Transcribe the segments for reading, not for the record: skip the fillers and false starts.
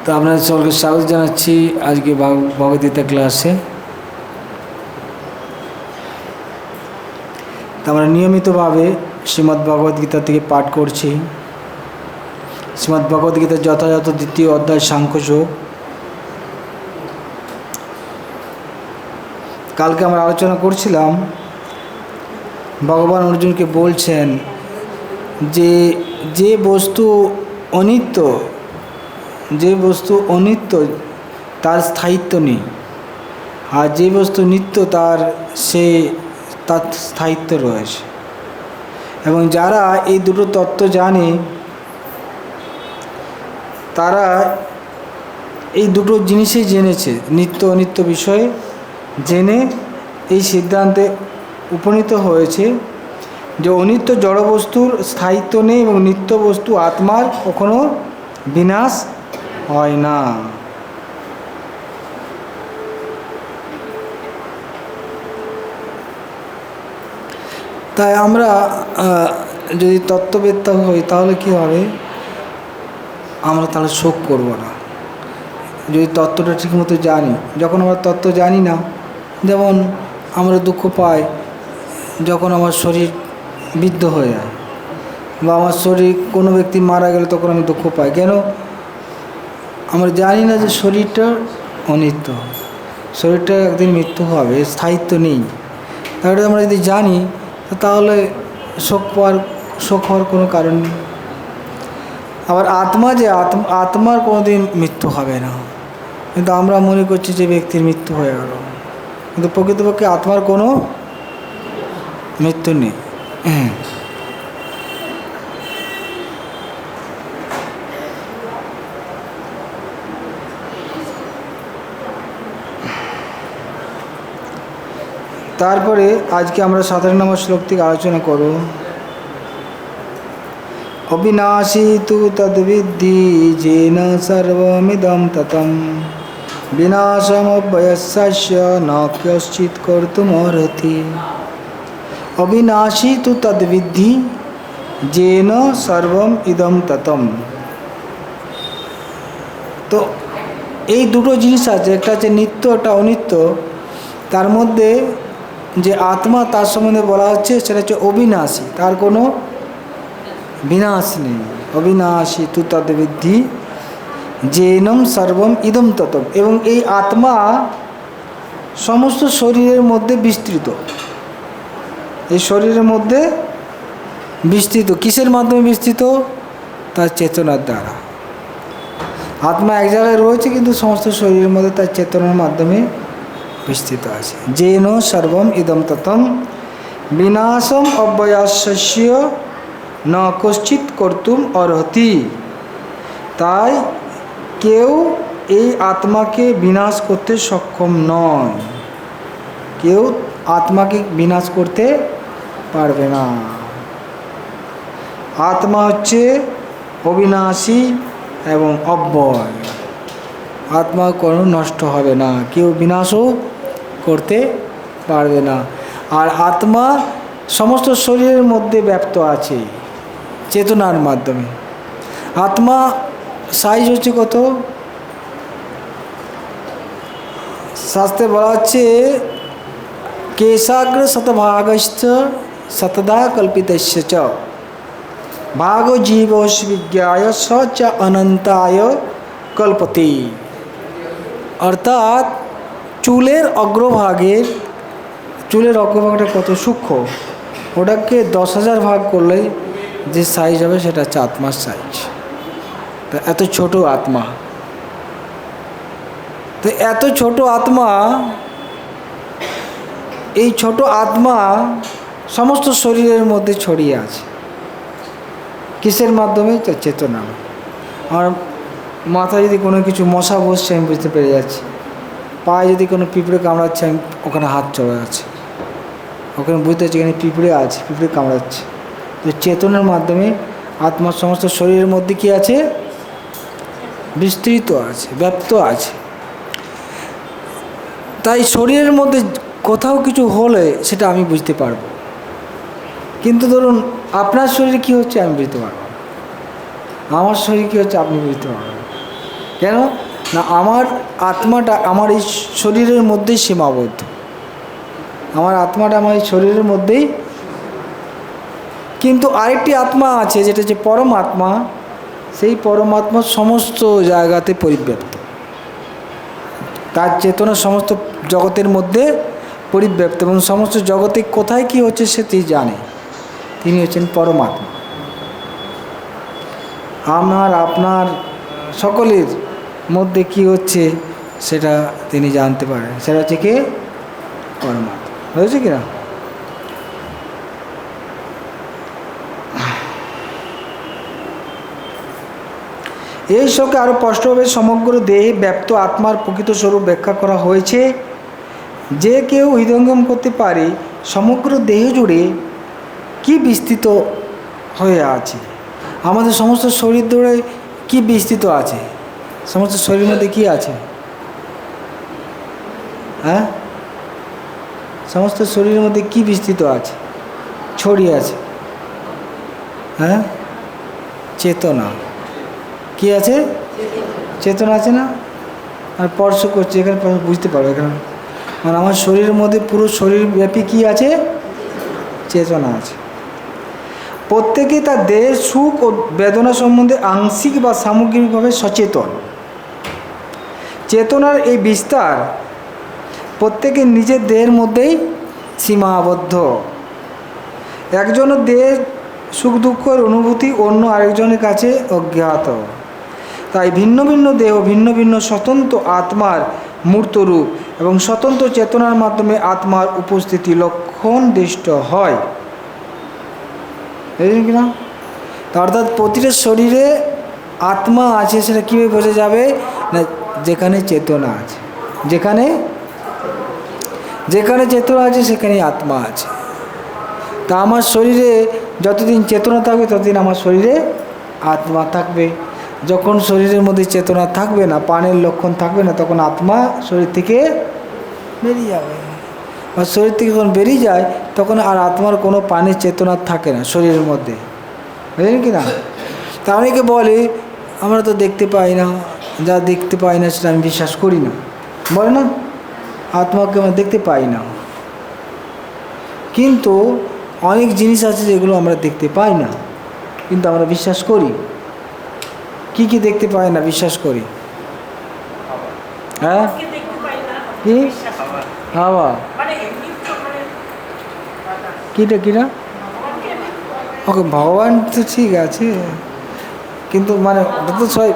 তো আপনাদের সকলকে স্বাগত জানাচ্ছি আজকে ভগবদ্গীতা ক্লাসে। তো আমরা নিয়মিতভাবে শ্রীমদ্ভগবদ্গীতা থেকে পাঠ করছি। শ্রীমদ্ভগবদ্গীতার যথাযথ দ্বিতীয় অধ্যায় সাংখ্যযোগ। কালকে আমরা আলোচনা করছিলাম, ভগবান অর্জুনকে বলছেন যে বস্তু অনিত্য তার স্থায়িত্ব নেই, আর যে বস্তু নিত্য তার স্থায়িত্ব রয়েছে। এবং যারা এই দুটো তত্ত্ব জানে তারা এই দুটো জিনিসই জেনেছে, নিত্য অনিত্য বিষয়ে জেনে এই সিদ্ধান্তে উপনীত হয়েছে যে অনিত্য জড়বস্তুর স্থায়িত্ব নেই এবং নিত্য বস্তু আত্মার কখনো বিনাশ হয় না। তাই আমরা যদি তত্ত্ববেত্তা হই তাহলে কি হবে, আমরা তাহলে শোক করব না। যদি তত্ত্বটা ঠিকমতো জানি, যখন আমরা তত্ত্ব জানি না, যেমন আমরা দুঃখ পাই যখন আমার শরীর বৃদ্ধ হয়ে যায়, বা আমার শরীর কোনো ব্যক্তি মারা গেলে তখন আমি দুঃখ পাই। কেন? আমরা জানি না যে শরীরটা অনিত্য, শরীরটা একদিন মৃত্যু হবে, স্থায়িত্ব নেই। তাহলে আমরা যদি জানি তাহলে শোক হওয়ার কোনো কারণ নেই। আবার আত্মার কোনোদিন মৃত্যু হবে না, কিন্তু আমরা মনে করছি যে ব্যক্তির মৃত্যু হয়ে গেল, কিন্তু প্রকৃতপক্ষে আত্মার কোনো মৃত্যু নেই। তারপরে আজকে আমরা 17 নম্বর শ্লোক থেকে আলোচনা করব। অবিনাশী তু তদ্বিদ্ধি যেন সর্বমিদং ততম বিনাশমব্যয়স্য ন কশ্চিৎ কর্তুমর্হতি। অবিনাশী তু তদ্বিদ্ধি যেন সর্বম ইদং ততম। তো এই দুটো জিনিস আছে, একটা হচ্ছে নিত্য, একটা অনিত্য। তার মধ্যে যে আত্মা, তার সম্বন্ধে বলা হচ্ছে সেটা হচ্ছে অবিনাশী, তার কোনো বিনাশ নেই। অবিনাশী তু তদ্বিদ্ধি যেনম সর্বম ইদম ততম। এবং এই আত্মা সমস্ত শরীরের মধ্যে বিস্তৃত। এই শরীরের মধ্যে বিস্তৃত কিসের মাধ্যমে বিস্তৃত? তার চেতনার দ্বারা। আত্মা এক জায়গায় রয়েছে, কিন্তু সমস্ত শরীরের মধ্যে তার চেতনার মাধ্যমে বিস্তৃত আছে। যেন সর্বম ইদম ততম বিনাশম অব্যয়াস্য ন কশ্চিৎ কর্তুম অর্হতি। তাই কেউ এই আত্মাকে বিনাশ করতে সক্ষম নয়, কেউ আত্মাকে বিনাশ করতে পারবে না। আত্মা হচ্ছে অবিনাশী এবং অব্যয়, আত্মা কোনো নষ্ট হবে না, কেউ বিনাশও করতে পারবে না। আর আত্মা সমস্ত শরীরের মধ্যে ব্যাপ্ত আছে চেতনার মাধ্যমে। আত্মা সাইজ হচ্ছে কত? শাস্ত্রে বলা হচ্ছে কেশাগ্র শতভাগশ্চ শতদা কল্পিতস্য চ ভাগ জীবস্য বিজ্ঞায় স চ অনন্তায় কল্পতে। অর্থাৎ চুলের অগ্রভাগটা কত সূক্ষ্ম, ওটাকে 10,000 ভাগ করলে যে সাইজ হবে সেটা হচ্ছে আত্মার সাইজ। তো এত ছোট আত্মা, তো এত ছোট আত্মা, এই ছোট আত্মা সমস্ত শরীরের মধ্যে ছড়িয়ে আছে। কিসের মাধ্যমে? চেতনা। আমার মাথায় যদি কোনো কিছু মশা বসছে আমি বুঝতে পেরে যাচ্ছি, পায়ে যদি কোনো পিঁপড়ে কামড়াচ্ছে আমি ওখানে হাত চলে যাচ্ছে, ওখানে বুঝতে পারছি এখানে পিঁপড়ে আছে, পিঁপড়ে কামড়াচ্ছে। তো চেতনার মাধ্যমে আত্মার সমস্ত শরীরের মধ্যে কি আছে? বিস্তৃত আছে, ব্যাপ্ত আছে। তাই শরীরের মধ্যে কোথাও কিছু হলে সেটা আমি বুঝতে পারবো, কিন্তু ধরুন আপনার শরীরে কী হচ্ছে আমি বুঝতে পারবো, আমার শরীর কী হচ্ছে আপনি বুঝতে পারবেন। কেন না, আমার আত্মাটা আমার এই শরীরের মধ্যেই সীমাবদ্ধ। আমার আত্মাটা আমার এই শরীরের মধ্যেই, কিন্তু আরেকটি আত্মা আছে যেটা যে পরমাত্মা, সেই পরমাত্মা সমস্ত জায়গাতে পরিব্যাপ্ত। তার চেতনা সমস্ত জগতের মধ্যে পরিব্যাপ্ত এবং সমস্ত জগতে কোথায় কি হচ্ছে সে তিনি জানে। তিনি হচ্ছেন পরমাত্মা। আমার আপনার সকলের মধ্যে কি হচ্ছে সেটা তিনি জানতে পারেন। সেটা হচ্ছে কি পরমাত্মা। হয়েছে কিনা? এই শোকে আরও স্পষ্টভাবে সমগ্র দেহে ব্যাপ্ত আত্মার প্রকৃত স্বরূপ ব্যাখ্যা করা হয়েছে। যে কেউ হৃদয়ঙ্গম করতে পারে সমগ্র দেহ জুড়ে কি বিস্তৃত হয়ে আছে। আমাদের সমস্ত শরীর জুড়ে কি বিস্তৃত আছে? সমস্ত শরীরের মধ্যে কি আছে? হ্যাঁ, সমস্ত শরীরের মধ্যে কি বিস্তৃত আছে, ছড়িয়ে আছে? হ্যাঁ, চেতনা। কি আছে? চেতনা আছে না? আর স্পর্শ করছে, এখানে বুঝতে পারো। এখানে মানে আমার শরীরের মধ্যে পুরো শরীরব্যাপী কি আছে? চেতনা আছে। প্রত্যেকেই তার দেহের সুখ ও বেদনা সম্বন্ধে আংশিক বা সামগ্রিকভাবে সচেতন। চেতনার এই বিস্তার প্রত্যেকের নিজের দেহের মধ্যেই সীমাবদ্ধ। একজনের দেহের সুখ দুঃখের অনুভূতি অন্য আরেকজনের কাছে অজ্ঞাত। তাই ভিন্ন ভিন্ন দেহ ভিন্ন ভিন্ন স্বতন্ত্র আত্মার মূর্ত রূপ এবং স্বতন্ত্র চেতনার মাধ্যমে আত্মার উপস্থিতি লক্ষণ দৃষ্ট হয়। বুঝলেন কিনা? অর্থাৎ প্রতিটা শরীরে আত্মা আছে, সেটা কীভাবে বোঝা যাবে না? যেখানে চেতনা আছে, যেখানে চেতনা আছে সেখানেই আত্মা আছে। তা আমার শরীরে যতদিন চেতনা থাকবে ততদিন আমার শরীরে আত্মা থাকবে। যখন শরীরের মধ্যে চেতনা থাকবে না, প্রাণের লক্ষণ থাকবে না, তখন আত্মা শরীর থেকে বেরিয়ে যাবে। আর শরীর থেকে যখন বেরিয়ে যায় তখন আর আত্মার কোনো প্রাণের চেতনা থাকে না শরীরের মধ্যে। বুঝলেন কি না? তা অনেকে বলে আমরা তো দেখতে পাই না, যা দেখতে পাই না সেটা আমি বিশ্বাস করি না। বলে না, আত্মাকে আমরা দেখতে পাই না। কিন্তু অনেক জিনিস আছে যেগুলো আমরা দেখতে পাই না, কিন্তু আমরা বিশ্বাস করি। কি কি দেখতে পাই না বিশ্বাস করি? হ্যাঁ, কি? হাওয়া। কিটা কিটা? ওকে, ভগবান তো ঠিক আছে, কিন্তু মানে ওটা তো সবাই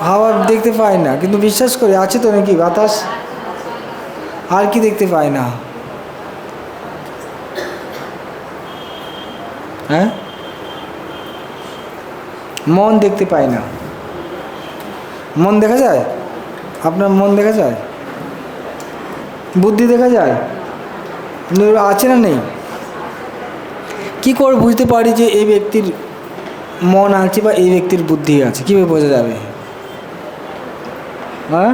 হাওয়া দেখতে পাই না, কিন্তু বিশ্বাস করি আছে তো নাকি বাতাস। আর কি দেখতে পাই না? হ্যাঁ, মন দেখতে পাই না। মন দেখা যায়? আপনার মন দেখা যায়? বুদ্ধি দেখা যায়? আছে না নেই? কি করে বুঝতে পারি যে এই ব্যক্তির মন আছে বা এই ব্যক্তির বুদ্ধি আছে? কীভাবে বোঝা যাবে? হ্যাঁ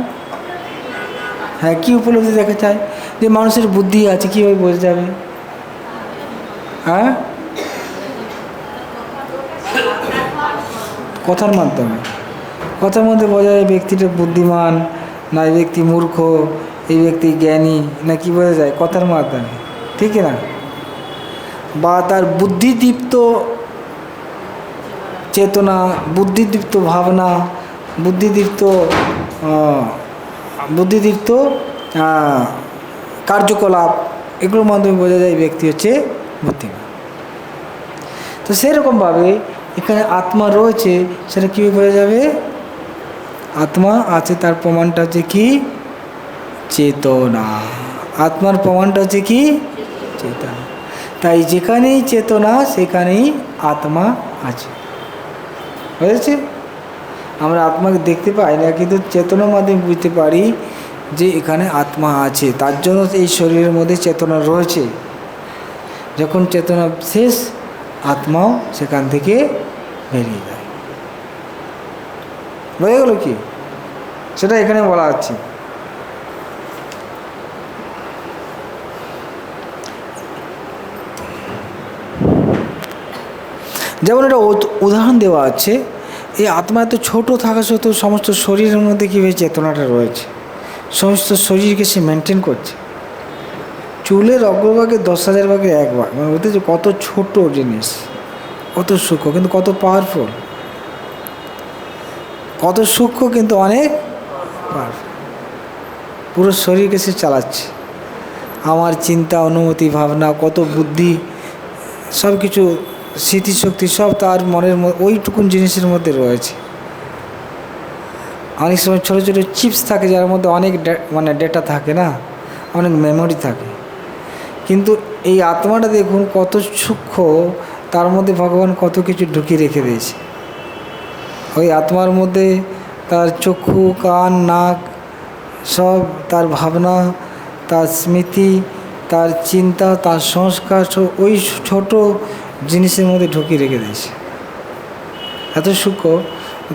হ্যাঁ, কী উপলব্ধি দেখা যায় যে মানুষের বুদ্ধি আছে? কীভাবে বোঝা যাবে? হ্যাঁ, কথার মাধ্যমে। কথার মধ্যে বোঝা যায় ব্যক্তিটা বুদ্ধিমান না এই ব্যক্তি মূর্খ, এই ব্যক্তি জ্ঞানী, না কি বোঝা যায়? কথার মাধ্যমে, ঠিক না? বা তার বুদ্ধিদীপ্ত চেতনা, বুদ্ধিদীপ্ত ভাবনা, বুদ্ধিদীপ্ত কার্যকলাপ, এগুলোর মাধ্যমে বোঝা যায় ব্যক্তি হচ্ছে বুদ্ধিমান। তো সেরকমভাবে এখানে আত্মা রয়েছে, সেটা কীভাবে বোঝা যাবে? আত্মা আছে তার প্রমাণটা হচ্ছে কি? চেতনা। আত্মার প্রমাণটা হচ্ছে কি? চেতনা। তাই যেখানেই চেতনা সেখানেই আত্মা আছে। বুঝেছি? আমরা আত্মাকে দেখতে পাই না, কিন্তু চেতনার মাধ্যমে বুঝতে পারি যে এখানে আত্মা আছে। তার জন্য এই শরীরের মধ্যে চেতনা রয়েছে। যখন চেতনা শেষ, আত্মাও সেখান থেকে বেরিয়ে যায়। বোঝা গেল কি? সেটা এখানে বলা হচ্ছে। যেমন একটা উদাহরণ দেওয়া আছে এই আত্মা এত ছোটো থাকা সত্ত্বেও সমস্ত শরীরের মধ্যে কীভাবে চেতনাটা রয়েছে, সমস্ত শরীরকে সে মেনটেন করছে। চুলের অগ্রভাগে 10,000 ভাগের 1 ভাগ, মানে বলতে কত ছোট জিনিস, কত সূক্ষ্ম কিন্তু কত পাওয়ারফুল, কত সূক্ষ্ম কিন্তু অনেক পাওয়ারফুল। পুরো শরীরকে সে চালাচ্ছে। আমার চিন্তা, অনুমতি, ভাবনা, কত বুদ্ধি, সব কিছু স্মৃতিশক্তি সব তার মনের ওইটুকুন জিনিসের মধ্যে রয়েছে। অনেক সময় ছোটো ছোটো চিপস থাকে যার মধ্যে অনেক মানে ডেটা থাকে না, অনেক মেমোরি থাকে, কিন্তু এই আত্মাটা দেখুন কত সূক্ষ্ম, তার মধ্যে ভগবান কত কিছু ঢুকিয়ে রেখে দিয়েছে। ওই আত্মার মধ্যে তার চক্ষু, কান, নাক, সব তার ভাবনা, তার স্মৃতি, তার চিন্তা, তার সংস্কার সব ওই ছোট জিনিসের মধ্যে ঢুকিয়ে রেখে দিয়েছে। এত সূক্ষ্ম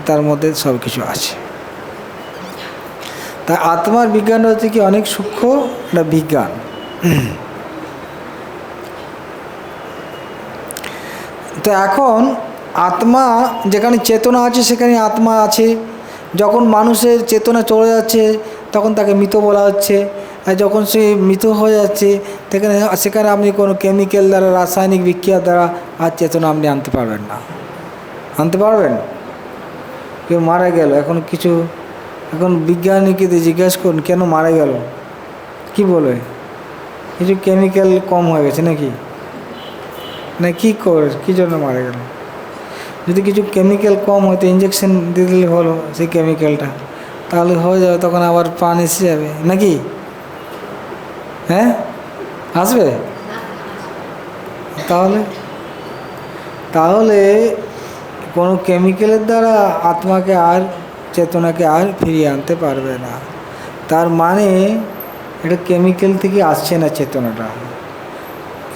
তার মধ্যে সব কিছু আছে। তাই আত্মার বিজ্ঞানটা হচ্ছে কি অনেক সূক্ষ্ম একটা বিজ্ঞান। তো এখন আত্মা যেখানে চেতনা আছে সেখানে আত্মা আছে। যখন মানুষের চেতনা চলে যাচ্ছে তখন তাকে মৃত বলা হচ্ছে, আর যখন সে মৃত হয়ে যাচ্ছে সেখানে আপনি কোনো কেমিক্যাল দ্বারা, রাসায়নিক বিক্রিয়া দ্বারা আর চেতনা আপনি আনতে পারবেন না। আনতে পারবেন? কেউ মারা গেল, এখন বিজ্ঞানীকে জিজ্ঞাসা করুন কেন মারা গেল, কি বলে? কিছু কেমিক্যাল কম হয়ে গেছে নাকি, না কী জন্য মারা গেল? যদি কিছু কেমিক্যাল কম হয়তো ইঞ্জেকশন দিয়ে দিলে হলো সেই কেমিক্যালটা, তাহলে হয়ে যাবে, তখন আবার প্রাণ এসে যাবে নাকি? হ্যাঁ, আসবে? তাহলে কোনো কেমিক্যালের দ্বারা আত্মাকে আর চেতনাকে আর ফিরিয়ে আনতে পারবে না। তার মানে এটা কেমিক্যাল থেকে আসছে না,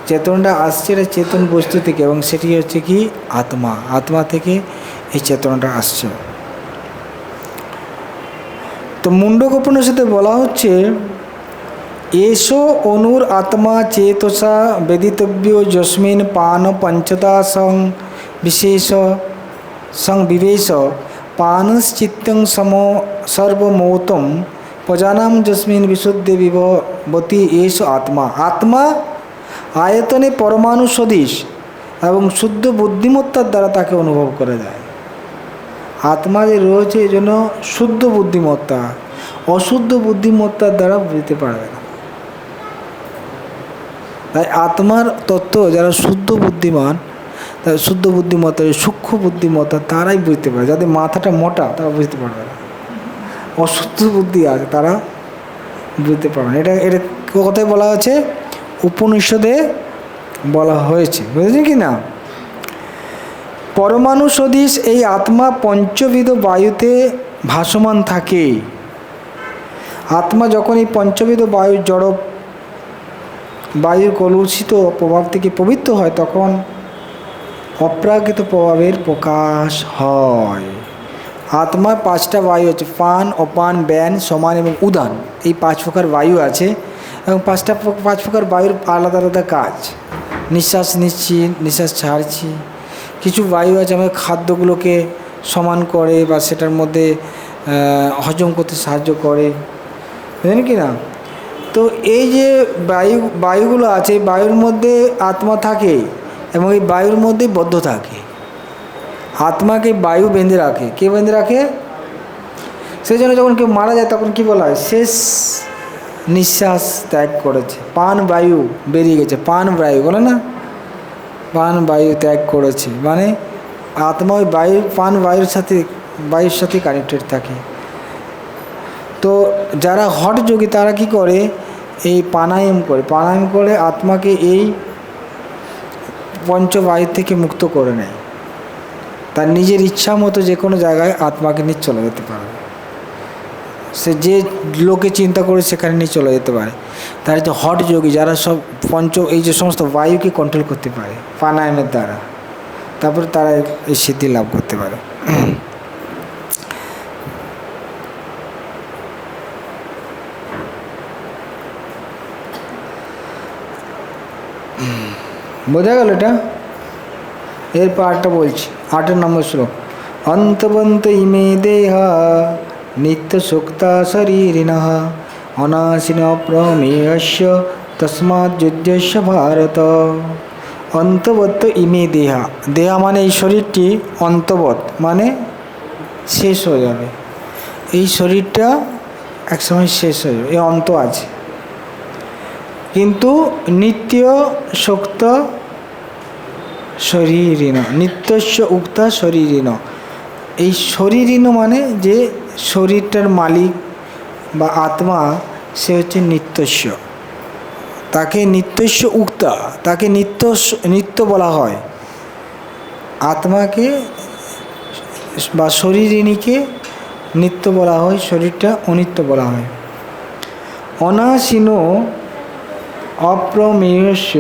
চেতনাটা আসছে এটা চেতন বস্তু থেকে, এবং সেটি হচ্ছে কি আত্মা থেকে এই চেতনাটা আসছে। তো মুন্ডকোপনিষদে বলা হচ্ছে এসো অনুর আত্মা চেতসা বেদিতব্য যস্মিন পান পঞ্চতা বিশেষ বিবেশ পানশ্চিত্তং সর্বমৌতম প্রজানাম যস্মিন বিশুদ্ধে বিভবতি এস আত্মা আয়তনে পরমাণু সদৃশ এবং শুদ্ধ বুদ্ধিমত্তার দ্বারা তাকে অনুভব করা যায়। আত্মা যে রয়েছে এই জন্য শুদ্ধ বুদ্ধিমত্তা, অশুদ্ধ বুদ্ধিমত্তার দ্বারা বুঝতে পারবে না। তাই আত্মার তত্ত্ব যারা শুদ্ধ বুদ্ধিমান, তারা শুদ্ধ বুদ্ধিমত্তা, সূক্ষ্ম বুদ্ধিমত্তা তারাই বুঝতে পারে। যাদের মাথাটা মোটা তারা বুঝতে পারবে না, অশুদ্ধ বুদ্ধি আছে তারা বুঝতে পারবে না। এটা কথায় বলা আছে, উপনিষদে বলা হয়েছে, বুঝেছেন কি না? পরমাণু সদৃশ এই আত্মা পঞ্চবিধ বায়ুতে ভাসমান থাকে। আত্মা যখন এই পঞ্চবিধ বায়ুর কলুষিত প্রভাব থেকে পবিত্র হয় তখন অপ্রাকৃত প্রভাবের প্রকাশ হয়। আত্মার 5টা বায়ু আছে, প্রাণ, অপান, ব্যান, সমান এবং উদান। এই 5 প্রকার বায়ু আছে এবং 5 প্রকার বায়ুর আলাদা আলাদা কাজ। নিঃশ্বাস নিচ্ছি, নিঃশ্বাস ছাড়ছি। কিছু বায়ু আছে আমাদের খাদ্যগুলোকে সমান করে বা সেটার মধ্যে হজম করতে সাহায্য করে, বুঝলেন কি না? তো এই যে বায়ুগুলো আছে, বায়ুর মধ্যে আত্মা থাকে এবং এই বায়ুর মধ্যেই বদ্ধ থাকে। আত্মাকে বায়ু বেঁধে রাখে। কে বেঁধে রাখে? সেই জন্য যখন কেউ মারা যায় তখন কি বলা হয়? শেষ নিঃশ্বাস ত্যাগ করেছে, প্রাণ বায়ু বেরিয়ে গেছে, প্রাণ বায়ু বলে না, প্রাণ বায়ু ত্যাগ করেছে, মানে আত্মা ওই প্রাণ বায়ুর সাথে কানেক্টেড থাকে। তো যারা হঠ যোগী তারা কি করে? এই প্রাণায়াম করে আত্মাকে এই পঞ্চবায়ু থেকে মুক্ত করে নেয়। তার নিজের ইচ্ছা মতো যে কোনো জায়গায় আত্মাকে নিয়ে চলে যেতে পারে, সে যে লোকে চিন্তা করে সেখানে নিয়ে চলে যেতে পারে। তার যে হঠ যোগী যারা সব এই যে সমস্ত বায়ুকে কন্ট্রোল করতে পারে প্রাণায়ামের দ্বারা, তারপরে তারা এই সিদ্ধি লাভ করতে পারে। বোঝা গেল এটা? এরপর 8টা বলছি, 8 নম্বর শ্লোক। অন্তবন্ত ইমে দেহা নিত্য সুক্তা শরীরিণঃ অনাশিন প্রমেয়স্য তস্মাৎ যুদ্ধস্য ভারত। অন্তবত্ত ইমে দেহা, দেহা মানে এই শরীরটি, অন্তবৎ মানে শেষ হয়ে যাবে, এই শরীরটা একসময় শেষ হয়ে যাবে, এই অন্ত আছে। কিন্তু নিত্য সুক্ত শরীরিণ, নিত্যস্য উক্তা শরীরিণ, এই শরীরিণ মানে যে শরীরটার মালিক বা আত্মা, সে হচ্ছে নিত্যস্য, তাকে নিত্যস্য উক্তা, তাকে নিত্য বলা হয়। আত্মাকে বা শরীরিণীকে নিত্য বলা হয়, শরীরটা অনিত্য বলা হয়। অনাশীন অপ্রমেয়স্য,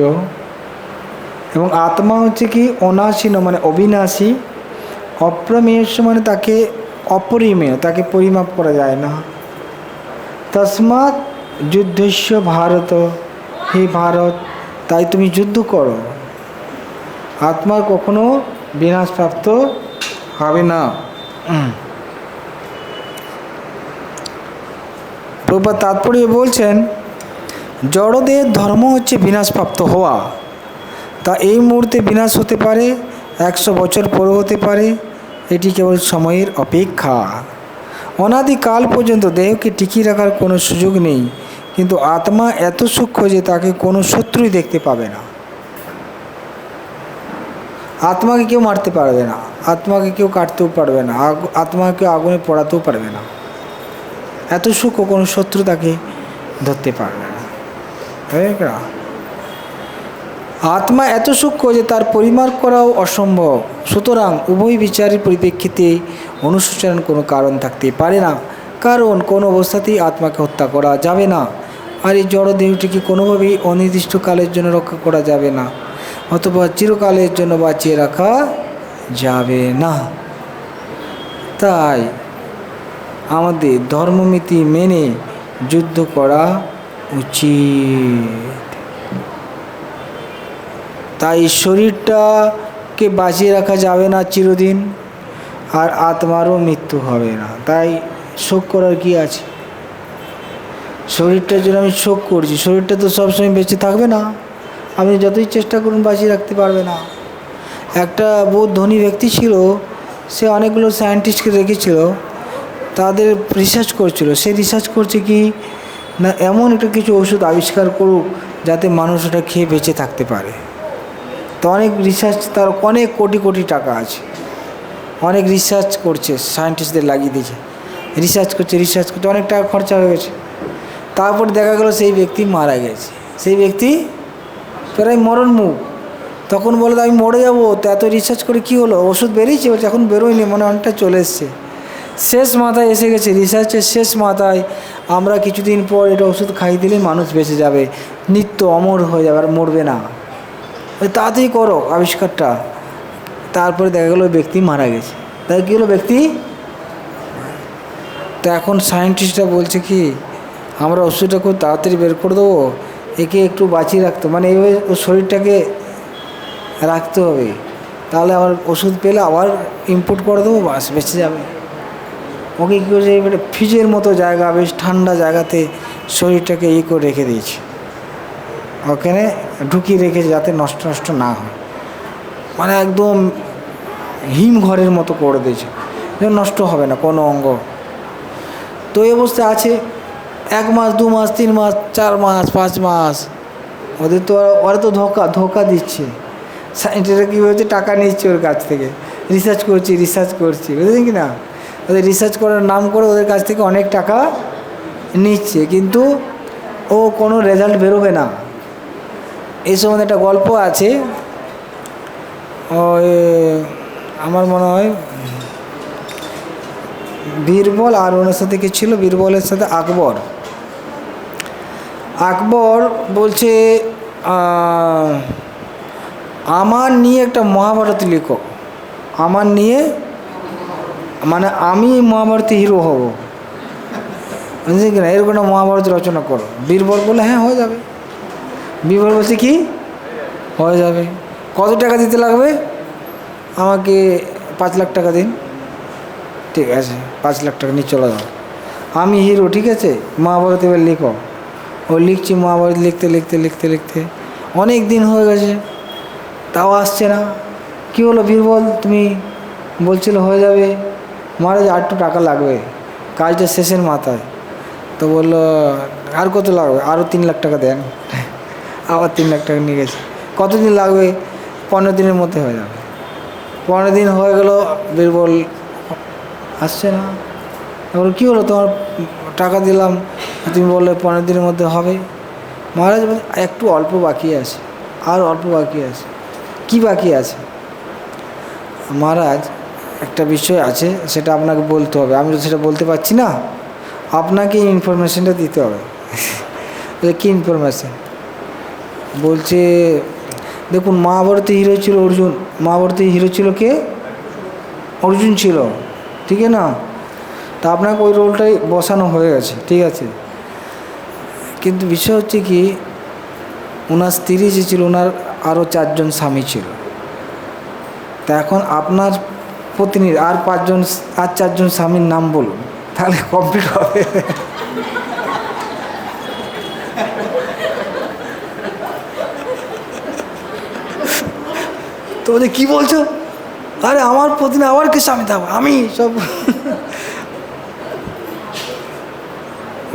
এবং আত্মা হচ্ছে কি অনাশীন মানে অবিনাশী, অপ্রমেয়স্য মানে তাকে অপরিমেয়, তাকে পরিমাপ করা যায় না। তস্মাৎ যুদ্ধস্য ভারত, হে ভারত, তাই তুমি যুদ্ধ করো, আত্মার কখনো বিনাশপ্রাপ্ত হবে না। প্রভুপাদ তাৎপর্য বলছেন, জড়দেহের ধর্ম হচ্ছে বিনাশপ্রাপ্ত হওয়া, তা এই মুহূর্তে বিনাশ হতে পারে, 100 বছর পরে হতে পারে, এটি কেবল সময়ের অপেক্ষা। অনাদিকাল পর্যন্ত দেহকে টিকিয়ে রাখার কোনো সুযোগ নেই, কিন্তু আত্মা এত সূক্ষ্ম যে তাকে কোনো শত্রুই দেখতে পাবে না। আত্মাকে কেউ মারতে পারবে না, আত্মাকে কেউ কাটতেও পারবে না, আত্মাকে আগুনে পোড়াতেও পারবে না, এত সূক্ষ্ম, কোনো শত্রু তাকে ধরতে পারবে না। আত্মা এত সূক্ষ্ম যে তার পরিমাপ করাও অসম্ভব, সুতরাং উভয় বিচারের পরিপ্রেক্ষিতে অনুশোচনার কোনো কারণ থাকতে পারে না, কারণ কোনো অবস্থাতেই আত্মাকে হত্যা করা যাবে না, আর এই জড় দেহটিকে কোনোভাবেই অনির্দিষ্টকালের জন্য রক্ষা করা যাবে না, অথবা চিরকালের জন্য বাঁচিয়ে রাখা যাবে না। তাই আমাদের ধর্মনীতি মেনে যুদ্ধ করা উচিত। তাই শরীরটাকে বাঁচিয়ে রাখা যাবে না চিরদিন, আর আত্মারও মৃত্যু হবে না, তাই শোক করার কি আছে? শরীরটার জন্য আমি শোক করছি, শরীরটা তো সবসময় বেঁচে থাকবে না, আপনি যতই চেষ্টা করুন বাঁচিয়ে রাখতে পারবে না। একটা বহু ধনী ব্যক্তি ছিল, সে অনেকগুলো সায়েন্টিস্টকে রেখেছিল, তাদের রিসার্চ করছিল। সে রিসার্চ করছে কি না, এমন একটা কিছু ওষুধ আবিষ্কার করুক যাতে মানুষ ওটা খেয়ে বেঁচে থাকতে পারে। তো অনেক রিসার্চ, তার অনেক কোটি কোটি টাকা আছে, অনেক রিসার্চ করছে, সায়েন্টিস্টদের লাগিয়ে দিয়েছে, রিসার্চ করছে, অনেক টাকা খরচা হয়ে গেছে। তারপর দেখা গেল সেই ব্যক্তি মারা গেছে, সেই ব্যক্তি প্রায় মরণমুখ। তখন বলে আমি মরে যাবো, তো এত রিসার্চ করে কি হলো? ওষুধ বেরিয়েছে, বলছে এখন বেরোয়নি, মনে অনেকটা চলে এসছে, শেষ মাথায় এসে গেছে, রিসার্চের শেষ মাথায়। আমরা কিছুদিন পর এটা ওষুধ খাইয়ে দিলে মানুষ বেঁচে যাবে, নিত্য অমর হয়ে যাবে, আর মরবে না, ওই তাড়াতাড়ি করো আবিষ্কারটা। তারপরে দেখা গেলো ব্যক্তি মারা গেছে। তাই কী হলো? ব্যক্তি। তো এখন সায়েন্টিস্টরা বলছে কি, আমরা ওষুধটা খুব তাড়াতাড়ি বের করে দেবো, একে একটু বাঁচিয়ে রাখতে, মানে এইভাবে ওর শরীরটাকে রাখতে হবে, তাহলে আবার ওষুধ পেলে আবার ইম্পোর্ট করে দেবো, বাস বেঁচে যাবে। ওকে কী করছে, এবারে ফ্রিজের মতো জায়গা, বেশ ঠান্ডা জায়গাতে শরীরটাকে করে রেখে দিয়েছে, ওখানে ঢুকিয়ে রেখেছে যাতে নষ্ট না হয়, মানে একদম হিম ঘরের মতো করে দিয়েছে, যেন নষ্ট হবে না কোনো অঙ্গ। তো এই অবস্থায় আছে 1 মাস, 2 মাস, 3 মাস, 4 মাস, 5 মাস, ওরা তো ধোকা দিচ্ছে। সায়েন্টিস্টরা কী হচ্ছে, টাকা নিচ্ছে ওর কাছ থেকে, রিসার্চ করছি, বুঝলেন কি না? ওদের রিসার্চ করার নাম করে ওদের কাছ থেকে অনেক টাকা নিচ্ছে, কিন্তু ও কোনো রেজাল্ট বেরোবে না। এই সম্বন্ধে একটা গল্প আছে, ওই আমার মনে হয় বীরবল আর ওনার সাথে কি ছিল, বীরবলের সাথে আকবর বলছে আমার নিয়ে একটা মহাভারত লিখো, আমার নিয়ে, মানে আমি মহাভারতে হিরো হব, বুঝলি কিনা, এরকম একটা মহাভারত রচনা করো। বীরবল বলে হ্যাঁ হয়ে যাবে। বীরবল বলছে কি হয়ে যাবে, কত টাকা দিতে লাগবে? আমাকে 5 লাখ টাকা দিন। ঠিক আছে 5 লাখ টাকা নিয়ে চলে যাও, আমি হিরো, ঠিক আছে, মহাভারত এবার লিখো। ও লিখছি মহাভারত, লিখতে লিখতে লিখতে লিখতে অনেক দিন হয়ে গেছে, তাও আসছে না। কী হলো বীরবল, তুমি বলছিল হয়ে যাবে, মহারাজ আর একটু টাকা লাগবে, কাজটা শেষের মাথায়। তো বললো আর কত লাগবে, আরও 3 লাখ টাকা দেন। আবার 3 লাখ টাকা নিয়ে গেছে। কতদিন লাগবে, 15 দিনের মধ্যে হয়ে যাবে। 15 দিন হয়ে গেল, বীরবল আসছে না। এবার কী হলো, তোমার টাকা দিলাম, তুমি বললে 15 দিনের মধ্যে হবে। মহারাজ বলে একটু অল্প বাকি আছে, আর অল্প বাকি আছে। কি বাকি আছে? মহারাজ একটা বিষয় আছে, সেটা আপনাকে বলতে হবে, আমি তো সেটা বলতে পারছি না, আপনাকে ইনফরমেশনটা দিতে হবে। কী ইনফরমেশন? বলছে দেখুন, মহাভারতে হিরো ছিল অর্জুন, মহাভারতে হিরো ছিল কে? অর্জুন ছিল, ঠিক আছে না? তা আপনাকে ওই রোলটাই বসানো হয়ে গেছে, ঠিক আছে। কিন্তু বিষয় হচ্ছে কি, ওনার স্ত্রী যে ছিল, ওনার আরও 4 জন স্বামী ছিল। তা এখন আপনার পত্নীর আর 4 জন স্বামীর নাম বলুন, তাহলে কমপ্লিট হবে। তো বলছে কী বলছো, আরে আমার পত্নী আবার কে স্বামী থাকবো, আমি সব।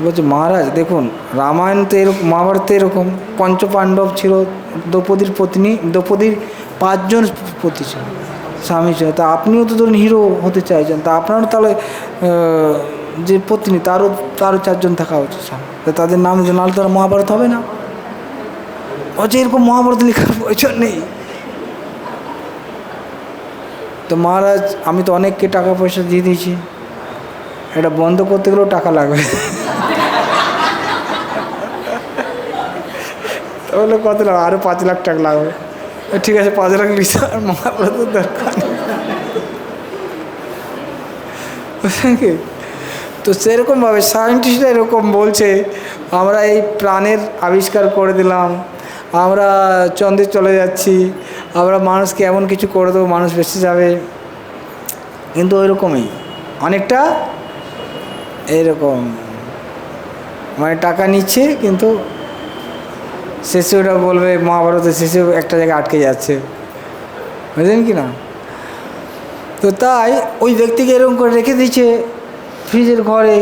বলছে মহারাজ দেখুন, রামায়ণ তো এরকম, মহাভারতে এরকম, পঞ্চপাণ্ডব ছিল, দ্রৌপদীর পত্নী, দ্রৌপদীর 5 জন পতি ছিল, স্বামী ছিল। তা আপনিও তো ধরুন হিরো হতে চাইছেন, তা আপনারও তাহলে যে পত্নী তারও 4 জন থাকা উচিত, তাদের নাম নাহলে তো মহাভারত হবে না। বলছে এরকম মহাভারত লেখার প্রয়োজন নেই। তো মহারাজ আমি তো অনেককে টাকা পয়সা দিয়ে দিয়েছি, এটা বন্ধ করতে গেলেও টাকা লাগবে। তাহলে কত লাগবে? আরও 5 লাখ টাকা লাগবে। ঠিক আছে 5 লাখ লিখতে, আর মহাভারতের দরকার নেই। তো সেরকমভাবে সায়েন্টিস্টরা এরকম বলছে, আমরা এই প্রাণের আবিষ্কার করে দিলাম, আমরা চন্দ্রে চলে যাচ্ছি, আমরা মানুষকে এমন কিছু করে দেবো মানুষ বেঁচে যাবে। কিন্তু ওইরকমই অনেকটা এইরকম, মানে টাকা নিচ্ছে, কিন্তু শেষে ওটা বলবে, মহাভারতের শেষে একটা জায়গায় আটকে যাচ্ছে, বুঝলেন কি না? তো তাই ওই ব্যক্তিকে এরকম করে রেখে দিচ্ছে ফ্রিজের ঘরে,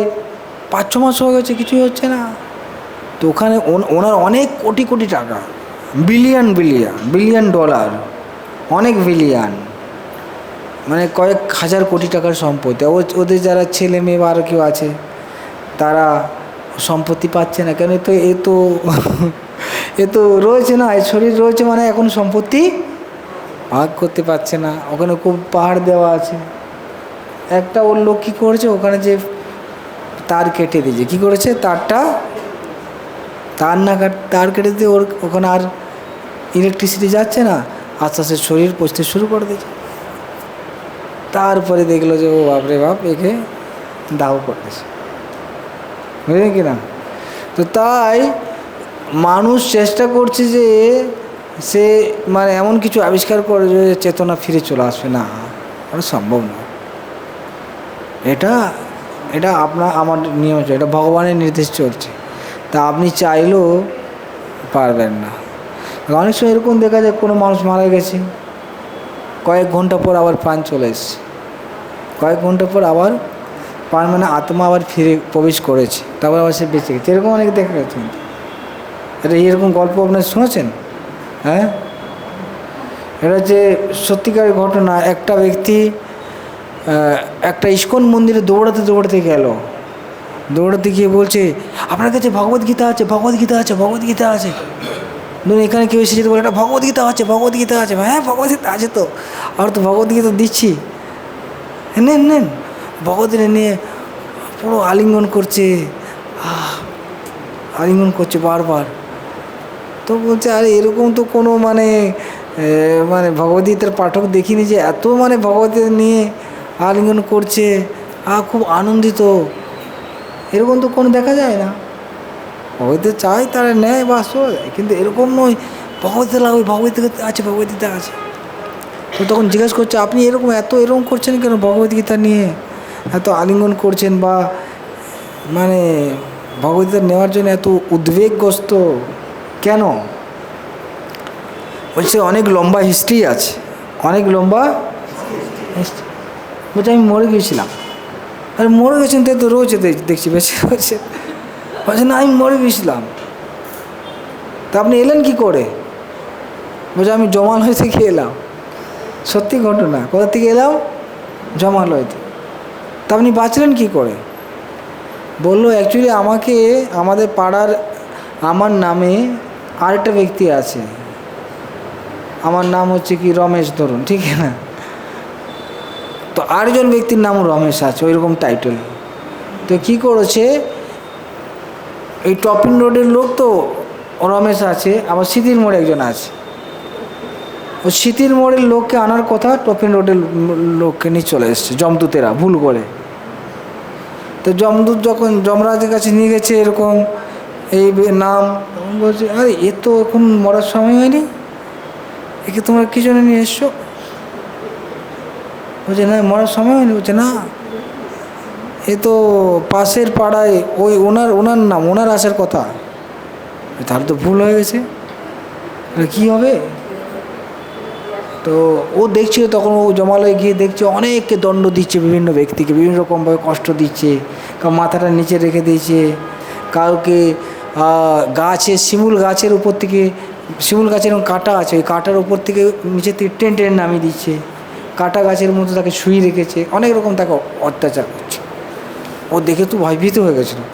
5-6 মাস হয়ে গেছে, কিছুই হচ্ছে না। তো ওখানে ওনার অনেক কোটি কোটি টাকা, বিলিয়ন বিলিয়ন বিলিয়ন ডলার, অনেক বিলিয়ন, মানে কয়েক হাজার কোটি টাকার সম্পত্তি। ওদের যারা ছেলে মেয়ে বা আরও কেউ আছে, তারা সম্পত্তি পাচ্ছে না কেন? তো এ তো রয়েছে না, এ শরীর রয়েছে, মানে এখন সম্পত্তি ভাগ করতে পারছে না। ওখানে খুব পাহাড় দেওয়া আছে, একটা ওর লোক কী করেছে, ওখানে যে তার কেটে দিয়েছে, কী করেছে, তার কেটে দিয়ে ওখানে আর ইলেকট্রিসিটি যাচ্ছে না, আস্তে আস্তে শরীর পচতে শুরু করে দিয়েছে। তারপরে দেখলো যে ও বাপরে বাপ, একে দাহ করতেছে, বুঝলেন কি না? তো তাই মানুষ চেষ্টা করছে যে সে মানে এমন কিছু আবিষ্কার করে যে চেতনা ফিরে চলে আসবে, না, ওটা সম্ভব না। এটা আমার নিয়ম, এটা ভগবানের নির্দেশ চলছে, তা আপনি চাইলেও পারবেন না। অনেক সময় এরকম দেখা যায়, কোনো মানুষ মারা গেছে, কয়েক ঘন্টা পর আবার প্রাণ চলে এসছে, কয়েক ঘন্টা পর আবার প্রাণ, মানে আত্মা আবার ফিরে প্রবেশ করেছে, তারপর আবার সে বেঁচে গেছে, এরকম অনেক দেখা গেছে। এটা এরকম গল্প আপনারা শুনেছেন? হ্যাঁ, এটা হচ্ছে সত্যিকারের ঘটনা। একটা ব্যক্তি একটা ইস্কন মন্দিরে দৌড়াতে দৌড়াতে গেল, দৌড়াতে গিয়ে বলছে আপনার কাছে ভগবদ্গীতা আছে, ভগবদ্গীতা আছে, ভগবদ্গীতা আছে। ধরুন এখানে কেউ এসেছে, তো বলে এটা ভগবদ্গীতা আছে, ভগবদ্গীতা আছে। হ্যাঁ ভগবদ্গীতা আছে তো, আর তো ভগবদ্গীতা দিচ্ছি, নেন নেন। ভগবদ্গীতা নিয়ে পুরো আলিঙ্গন করছে, আলিঙ্গন করছে বারবার। তো বলছে আরে এরকম তো কোনো মানে ভগবদ্গীতার পাঠক দেখিনি যে এত মানে ভগবদ্গীতা নিয়ে আলিঙ্গন করছে, খুব আনন্দিত, এরকম তো কোনো দেখা যায় না। ভগবদ্গীতা চাই তারা নেয় বা চলে যায়, কিন্তু এরকম নয় ভগবদ্গীতা লাগবে, ভগবদ্গীতা আছে, ভগবদ্গীতা আছে। তো তখন জিজ্ঞেস করছে আপনি এরকম করছেন কেন ভগবদ্গীতা নিয়ে? এত আলিঙ্গন করছেন বা মানে ভগবদ্গীতা নেওয়ার জন্য এত উদ্বেগগ্রস্ত কেন? বলছে অনেক লম্বা হিস্ট্রি আছে, অনেক লম্বা হিস্ট্রি। বলছে আমি মরে গিয়েছিলাম। আরে মরে গেছেন তো রয়েছে দেখছি বেশি হয়েছে। বলছে না আমি মরে গিয়েছিলাম। তা আপনি এলেন কি করে? বলছে আমি জমালয় থেকে এলাম। সত্যি ঘটনা। কোথা থেকে এলাম? জমালয় থেকে। তা আপনি বাঁচলেন কি করে? বললো অ্যাকচুয়ালি আমাকে আমাদের পাড়ার আমার নামে আরেকটা ব্যক্তি আছে, আমার নাম হচ্ছে কি রমেশ ধরুন, ঠিক না? তো আরেকজন ব্যক্তির নামও রমেশ আছে, ওইরকম টাইটেল। তো কি করেছে, এই টপিন রোডের লোক তো রমেশ আছে, আবার স্মৃতির মোড়ে একজন আছে। ও স্মৃতির মোড়ের লোককে আনার কথা, টপিন রোডের লোককে নিয়ে চলে এসছে যমদূতেরা ভুল করে। তো যমদূত যখন যমরাজের কাছে নিয়ে গেছে এরকম এই নাম, তখন বলছে আরে এ তো এখন মরার সময় হয়নি, একে তোমরা কী জন্য নিয়ে এসছো? বলছে না মরার সময় হয়নি। বলছে না এ তো পাশের পাড়ায় ওই ওনার নাম, ওনার আসার কথা। তার তো ভুল হয়ে গেছে, কী হবে? তো ও দেখছিল তখন, ও জমালয়ে গিয়ে দেখছে অনেককে দণ্ড দিচ্ছে, বিভিন্ন ব্যক্তিকে বিভিন্ন রকমভাবে কষ্ট দিচ্ছে। কারো মাথাটা নিচে রেখে দিয়েছে, কাউকে শিমুল গাছের উপর থেকে, শিমুল গাছের এরকম কাঁটা আছে, ওই কাঁটার উপর থেকে নিচে থেকে টেনে টেনে নামিয়ে দিচ্ছে, কাঁটা গাছের মতো তাকে শুয়ে রেখেছে, অনেক রকম তাকে অত্যাচার করছে। ও দেখে তো ভয়ভীত হয়ে গেছিলো।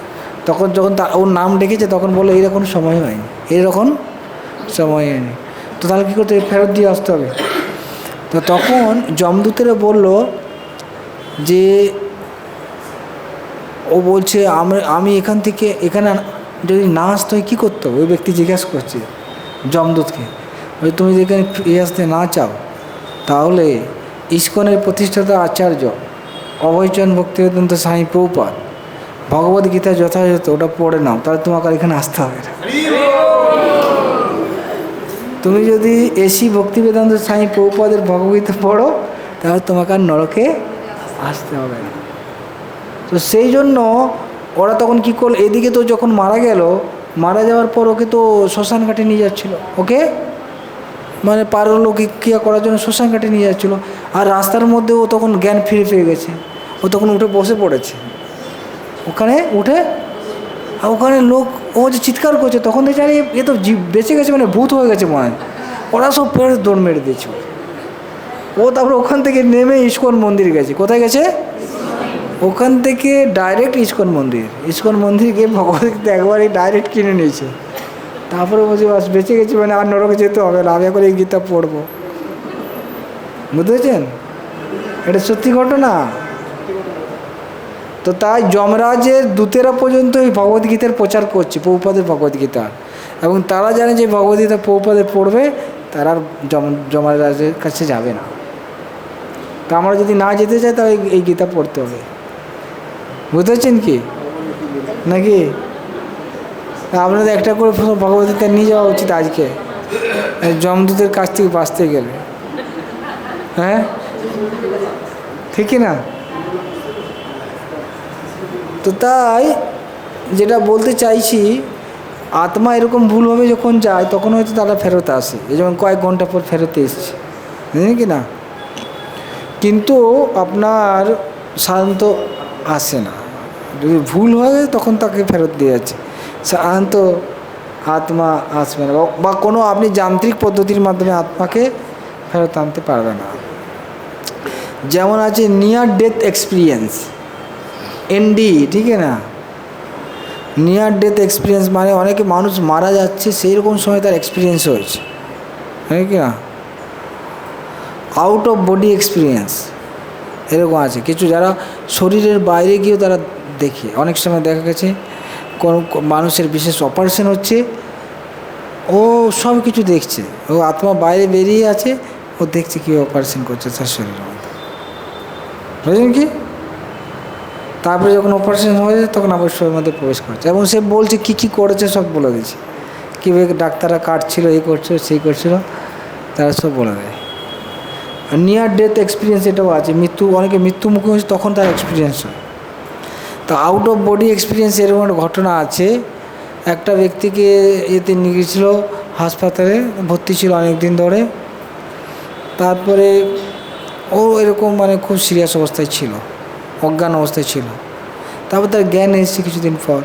তখন যখন ওর নাম ডেকেছে তখন বললো এরকম সময় হয়নি, এরকম সময় হয়নি। তো তাহলে কী করতে, ফেরত দিয়ে আসতে হবে। তো তখন যমদূতেরা বলল যে ও বলছে আমি এখান থেকে এখানে যদি না আসতে হয় কী করতে হবে? ওই ব্যক্তি জিজ্ঞাসা করছে যমদূতকে, ওই তুমি যদি এখানে ফিরে আসতে না চাও তাহলে ইস্কনের প্রতিষ্ঠাতা আচার্য অভয়চন্দ্র ভক্তিবেদান্ত স্বামী প্রভুপাদ ভগবদ্গীতা যথাযথ ওটা পড়ে নাও, তাহলে তোমাকে আর এখানে আসতে হবে না। তুমি যদি এসি ভক্তিবেদান্ত স্বামী প্রভুপাদের ভগবদ্গীতা পড়ো তাহলে তোমাকে আর নরকে আসতে হবে না। তো সেই জন্য ওরা তখন কী করলো, এদিকে তো যখন মারা গেল, মারা যাওয়ার পর ওকে তো শ্মশান ঘাটে নিয়ে যাচ্ছিলো, ওকে মানে পারলৌকিক ক্রিয়া করার জন্য শ্মশান ঘাটে নিয়ে যাচ্ছিলো। আর রাস্তার মধ্যে ও তখন জ্ঞান ফিরে পেয়ে গেছে, ও তখন উঠে বসে পড়েছে ওখানে উঠে। আর ওখানে লোক ও যে চিৎকার করছে, তখন দেখছে আরে এ তো বেঁচে গেছে, মানে ভূত হয়ে গেছে মনে হয়। ওরা সব পেড়ে দৌড় মেরে দিয়েছে। ও তারপরে ওখান থেকে নেমে ইস্কন মন্দির গেছে। কোথায় গেছে? ওখান থেকে ডাইরেক্ট ইস্কন মন্দির গিয়ে ভগবদ্গীতা একবারই ডাইরেক্ট কিনে নিয়েছে। তারপরে বলছে বাস বেঁচে গেছি, মানে আর নরকে যেতে হবে না, আমি এখন এই গীতা পড়বো। বুঝতে পেরেছেন? এটা সত্যি ঘটনা। তো তাই যমরাজের দূতেরা পর্যন্ত এই ভগবদ্গীতার প্রচার করছে, প্রভুপাদের ভগবদ্গীতা, এবং তারা জানে যে ভগবদ্গীতা প্রভুপাদে পড়বে তারা আর যমরাজের কাছে যাবে না। তা আমরা যদি না যেতে চাই তাহলে এই গীতা পড়তে হবে। বুঝতে পারছেন কি নাকি? আপনাদের একটা করে ভগবদ্গীতা নিয়ে যাওয়া উচিত আজকে, যমদূতের কাছ থেকে বাঁচতে গেলে। হ্যাঁ ঠিকই না? তো তাই যেটা বলতে চাইছি, আত্মা এরকম ভুলভাবে যখন যায় তখন হয়তো তারা ফেরত আসে, এই যেমন কয়েক ঘন্টা পর ফেরত এসছে, বুঝলেন কি না? কিন্তু আপনার সাধারণত আসে না, যদি ভুল হয় তখন তাকে ফেরত দিয়ে যাচ্ছে। সাধারণত আত্মা আসবে না, বা কোনো আপনি যান্ত্রিক পদ্ধতির মাধ্যমে আত্মাকে ফেরত আনতে পারবে না। যেমন আছে নিয়ার ডেথ এক্সপিরিয়েন্স, এনডি, ঠিক না? নিয়ার ডেথ এক্সপিরিয়েন্স মানে অনেকে মানুষ মারা যাচ্ছে সেই রকম সময় তার এক্সপিরিয়েন্স হয়েছে, ঠিক না? আউট অফ বডি এক্সপিরিয়েন্স এরকম আছে কিছু, যারা শরীরের বাইরে গিয়েও তারা দেখে। অনেক সময় দেখা গেছে কোনো মানুষের বিশেষ অপারেশন হচ্ছে, ও সব কিছু দেখছে, ও আত্মা বাইরে বেরিয়ে আছে, ও দেখছে কী অপারেশন করছে তার শরীরের মধ্যে, বুঝলেন কি? তারপরে যখন অপারেশন হয়ে যায় তখন আবার শরীরের মধ্যে প্রবেশ করছে, এবং সে বলছে কী কী করেছে সব বলে দিচ্ছে, কীভাবে ডাক্তাররা কাটছিল, এই করছিল সেই করছিল, তারা সব বলে দেয়। নিয়ার ডেথ এক্সপিরিয়েন্স এটাও আছে, অনেকে মৃত্যু মুখে হয়েছে তখন তার এক্সপিরিয়েন্স হয়। তো আউট অফ বডি এক্সপিরিয়েন্স এরকম একটা ঘটনা আছে। একটা ব্যক্তিকে এতে নিয়ে গেছিলো হাসপাতালে, ভর্তি ছিল অনেক দিন ধরে। তারপরে ও এরকম খুব সিরিয়াস অবস্থায় ছিল, অজ্ঞান অবস্থায় ছিল। তারপর তার জ্ঞান এসেছে কিছুদিন পর।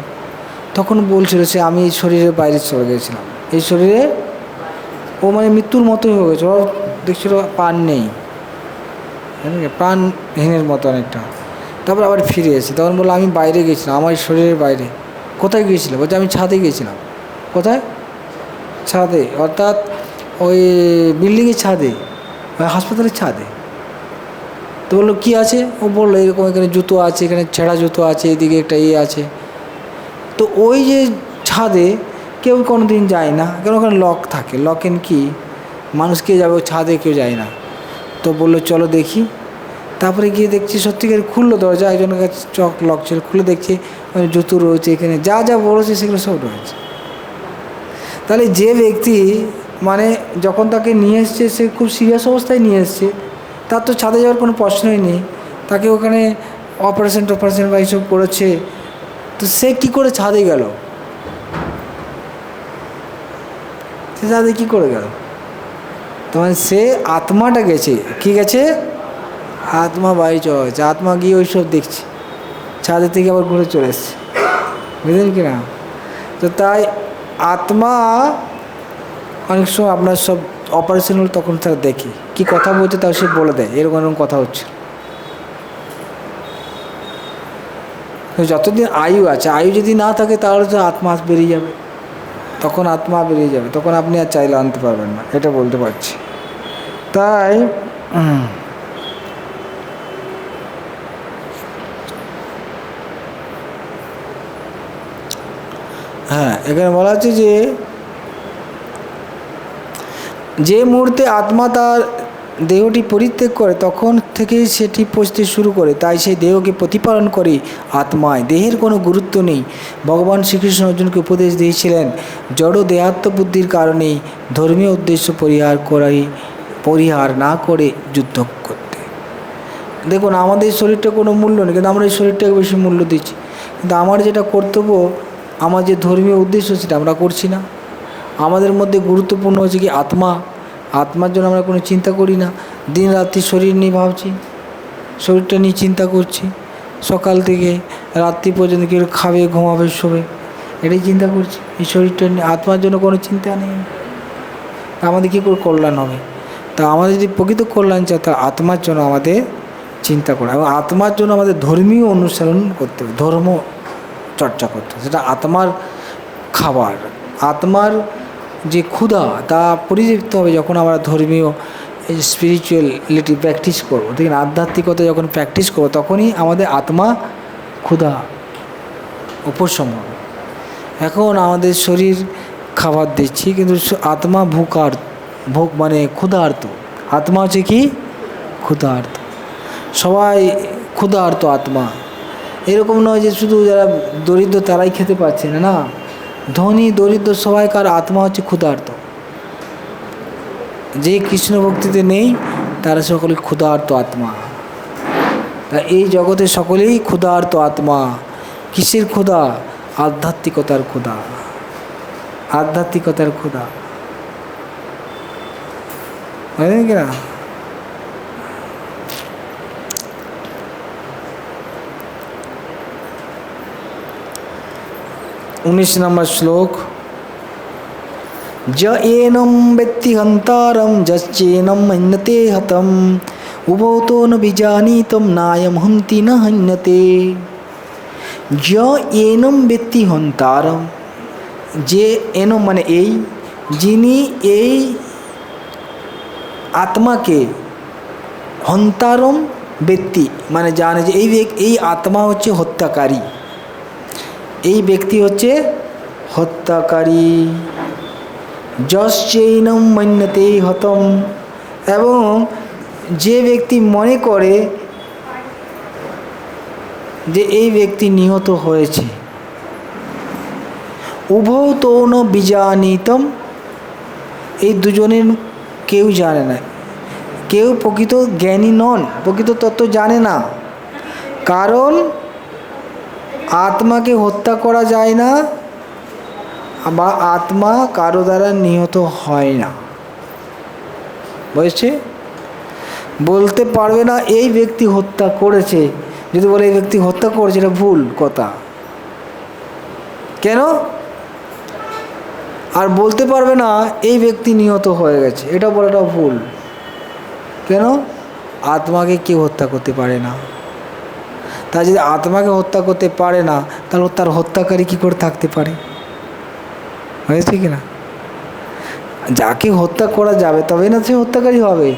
তখন বলছিল সে আমি এই শরীরের বাইরে চলে গিয়েছিলাম, এই শরীরে ও মৃত্যুর মতোই হয়ে গেছে। ও দেখছিল প্রাণ নেই, প্রাণহীনের মতো অনেকটা। তারপর আবার ফিরে এসেছে, তখন বললো আমি বাইরে গিয়েছিলাম, আমার শরীরের বাইরে। কোথায় গিয়েছিল? বলছে আমি ছাদে গিয়েছিলাম। কোথায়? ছাদে, অর্থাৎ ওই বিল্ডিংয়ের ছাদে, হাসপাতালের ছাদে। তো বললো কী আছে? ও বললো এরকম এখানে জুতো আছে, এখানে ছেঁড়া জুতো আছে, এদিকে একটা আছে। তো ওই যে ছাদে কেউ কোনো দিন যায় না, কেন ওখানে লক থাকে, লক এন কি, মানুষ কে যাবে ও ছাদে, কেউ যায় না। তো বললো চলো দেখি। তারপরে গিয়ে দেখছি সত্যিকার খুললো দরজা, একজনের কাছে চক লক ছিল, খুলে দেখছি জুতো রয়েছে, এখানে যা যা বলেছে সেগুলো সব রয়েছে। তাহলে যে ব্যক্তি যখন তাকে নিয়ে এসছে, সে খুব সিরিয়াস অবস্থায় নিয়ে এসছে, তার তো ছাদে যাওয়ার কোনো প্রশ্নই নেই। তাকে ওখানে অপারেশন বা এইসব করেছে, তো সে কী করে ছাদে গেল? সে ছাদে কী করে গেল? তোমার সে আত্মাটা গেছে, কি গেছে? আত্মা বাড়ি চলে গেছে, আত্মা গিয়ে ওই সব দেখছে, ছাদে থেকে আবার ঘুরে চলে এসছে, বুঝলেন কি না? তো তাই আত্মা অনেক সময় আপনার সব অপারেশন হল তখন তারা দেখে কি কথা বলছে, তাও সে বলে দেয় এরকম এরকম কথা হচ্ছে। যতদিন আয়ু আছে, আয়ু যদি না থাকে তাহলে তো আত্মা বেরিয়ে যাবে, তখন আত্মা বেরিয়ে যাবে, তখন আপনি আর চাইলে আনতে পারবেন না, এটা বলতে পারছি। তাই হ্যাঁ, এখানে বলা হচ্ছে যে মুহূর্তে আত্মা তার দেহটি পরিত্যাগ করে তখন থেকেই সেটি পচতে শুরু করে, তাই সেই দেহকে প্রতিপালন করে আত্মায়। দেহের কোনো গুরুত্ব নেই। ভগবান শ্রীকৃষ্ণ অর্জুনকে উপদেশ দিয়েছিলেন জড় দেহাত্মবুদ্ধির কারণেই ধর্মীয় উদ্দেশ্য পরিহার না করে যুদ্ধ করতে। দেখুন আমাদের শরীরটা কোনো মূল্য নেই, কিন্তু আমরা এই শরীরটাকে বেশি মূল্য দিচ্ছি। কিন্তু আমার যেটা কর্তব্য, আমার যে ধর্মীয় উদ্দেশ্য, সেটা আমরা করছি না। আমাদের মধ্যে গুরুত্বপূর্ণ হচ্ছে কি আত্মা। আত্মার জন্য আমরা কোনো চিন্তা করি না। দিন রাত্রি শরীর নিয়ে ভাবছি, শরীরটা নিয়ে চিন্তা করছি, সকাল থেকে রাত্রি পর্যন্ত কেউ খাবে, ঘুমাবে, শোবে, এটাই চিন্তা করছি। এই শরীরটা নিয়ে, আত্মার জন্য কোনো চিন্তা নেই। আমাদের কী করে কল্যাণ হবে? তা আমাদের যদি প্রকৃত কল্যাণ চাই, তা আত্মার জন্য আমাদের চিন্তা করা, এবং আত্মার জন্য আমাদের ধর্মীয় অনুসরণ করতে হবে, ধর্ম চর্চা করতে হবে। সেটা আত্মার খাবার, আত্মার যে ক্ষুধা, তা পরিতৃপ্ত হবে যখন আমরা ধর্মীয় স্পিরিচুয়ালিটি প্র্যাকটিস করবো। দেখুন আধ্যাত্মিকতা যখন প্র্যাকটিস করবো, তখনই আমাদের আত্মা ক্ষুধা উপশম হবে। এখন আমাদের শরীর খাবার দিচ্ছি, কিন্তু আত্মা ভোগ ক্ষুধার্ত। আত্মা হচ্ছে কি? ক্ষুধার্ত। সবাই ক্ষুধার্ত আত্মা। এরকম নয় যে শুধু যারা দরিদ্র তারাই খেতে পাচ্ছে না, না, ধনী দরিদ্র সবাইকার আত্মা হচ্ছে ক্ষুধার্ত। যে কৃষ্ণ ভক্তিতে নেই তারা সকলে ক্ষুধার্ত আত্মা। তা এই জগতে সকলেই ক্ষুধার্ত আত্মা। কিসের ক্ষুধা? আধ্যাত্মিকতার ক্ষুধা, আধ্যাত্মিকতার ক্ষুধা, বুঝলেন কি না? 19 নম্বর শ্লোক। ज एनं वेत्ति हन्तारं यश्चेनं हन्यते हतम् उभौ तो न विजानीतं नायं हन्ति न हन्यते। ज एनं वेत्ति हन्तारं, যে এনম এই, যিনি এই আত্মাকে, হন্তারম ব্যক্তি জানে যে এই আত্মা হচ্ছে হত্যাকারী, এই ব্যক্তি হচ্ছে হত্যাকারী। যশ্চৈনম মন্যতে হতম, এবং যে ব্যক্তি মনে করে যে এই ব্যক্তি নিহত হয়েছে, উভৌ তো ন বিজানীতম, এই দুজনের কেউ জানে না। কেউ প্রকৃত জ্ঞানী নন, প্রকৃত তত্ত্ব জানে না। কারণ আত্মাকে হত্যা করা যায় না বা আত্মা কারো দ্বারা নিহত হয় না। বুঝছে? বলতে পারবে না এই ব্যক্তি হত্যা করেছে। যদি বলে এই ব্যক্তি হত্যা করেছে, এটা ভুল কথা। কেন? আর বলতে পারবে না এই ব্যক্তি নিহত হয়ে গেছে, এটা বলাটা ভুল। কেন? আত্মাকে কেউ হত্যা করতে পারে না। তা যদি আত্মাকে হত্যা করতে পারে না, তাহলে তার হত্যাকারী কী করে থাকতে পারে? হয়েছে কি না? যাকে হত্যা করা যাবে তবে না সে হত্যাকারী হবে।